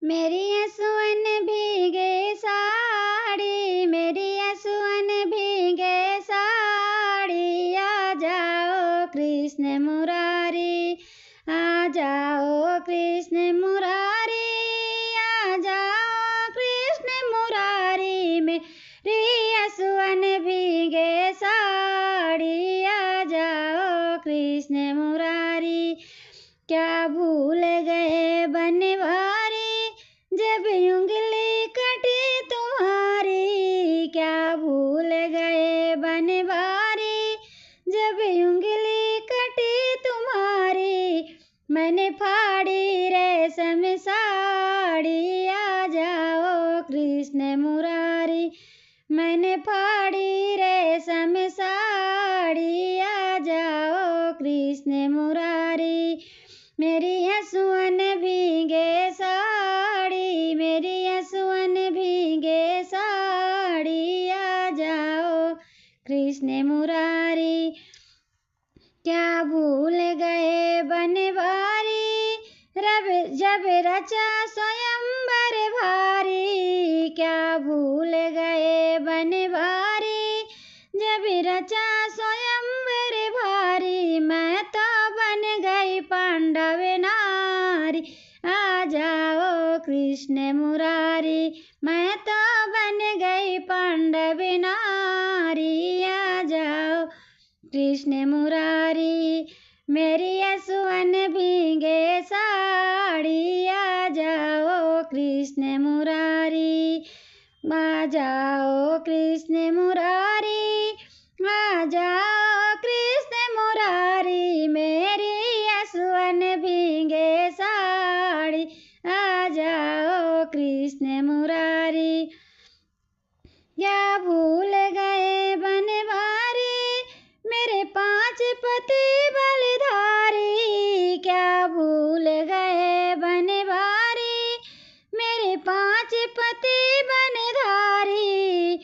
मेरी हंसुअन भीगे साड़ी, मेरी हंसुअन भीगे साड़ी, आ जाओ कृष्ण मुरारी, आ जाओ कृष्ण मुरारी, आ जाओ कृष्ण मुरारी। मेरी हंसुअन भीगे साड़ी, आ जाओ कृष्ण मुरारी। क्या भूल गए बनवारी, जब उंगली कटी तुम्हारी, क्या भूल गए बनवारी, जब उंगली कटी तुम्हारी। मैंने फाड़ी रेशम साड़ी, आ जाओ कृष्ण मुरारी, मैंने फाड़ी रेशम साड़ी, आ जाओ कृष्ण मुरारी। मेरी हंसुअन भीगे साड़ी, मेरी हंसुअन भीगे साड़ी, आ जाओ कृष्ण मुरारी। क्या भूल गए बनवारी, जब रचा स्वयंवर भारी, क्या भूल गए बनवारी, जब रचा स्वयंवर भारी। मैं तो बन गई पांडव नारी, आ जाओ कृष्ण मुरारी, मैं तो बन गई पांडव नारी, आ जाओ कृष्ण मुरारी। मेरी हंसुअन भीगे साड़ी, आ जाओ कृष्ण मुरारी, आ जाओ कृष्ण मुरारी, आ जाओ कृष्ण मुरारी। मेरी हंसुअन भीगे साड़ी, आ जाओ कृष्ण मुरारी। क्या भूल गए बनवारी, मेरे 5 पति बलधारी, क्या भूल गए बनवारी, मेरे 5 पति बनधारी।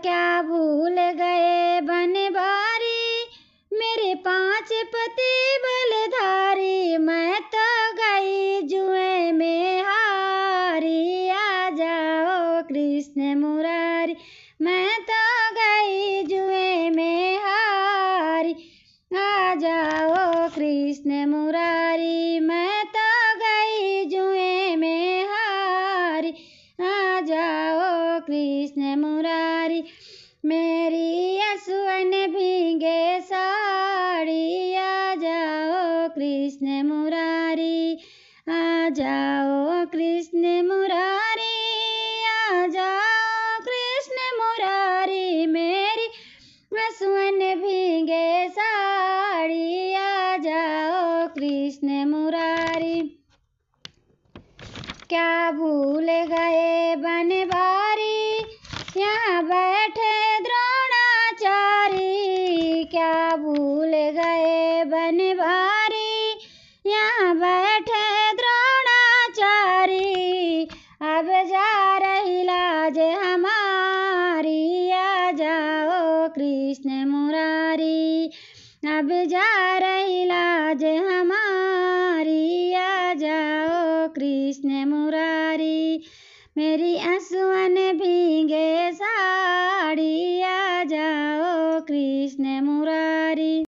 क्या भूल गए बनवारी, मेरे 5 पति बलधारी। मैं तो गई जुए में हारी, आ जाओ कृष्ण मुरारी, मैं तो गई जुए में हारी, आ जाओ कृष्ण मुरारी। मैं तो गई जुए में हारी, आ जाओ कृष्ण मुरारी। मेरी हंसुअन भीगे साड़ी, आ जाओ कृष्ण मुरारी, आ जाओ कृष्ण मुरारी, आ जाओ कृष्ण मुरारी। मेरी हंसुअन भीगे साड़ी, आ जाओ कृष्ण मुरारी। क्या भूल गए बनवारी, यहाँ बैठे द्रोणाचारी, क्या भूल गए बनवारी, यहाँ बैठे द्रोणाचारी। अब जा रही लाज हमारी, आ जाओ कृष्ण मुरारी, अब जा रही लाज हमारी, आ जाओ कृष्ण मुरारी। मेरी हंसुअन भीगे साड़ी, आ जाओ कृष्ण मुरारी।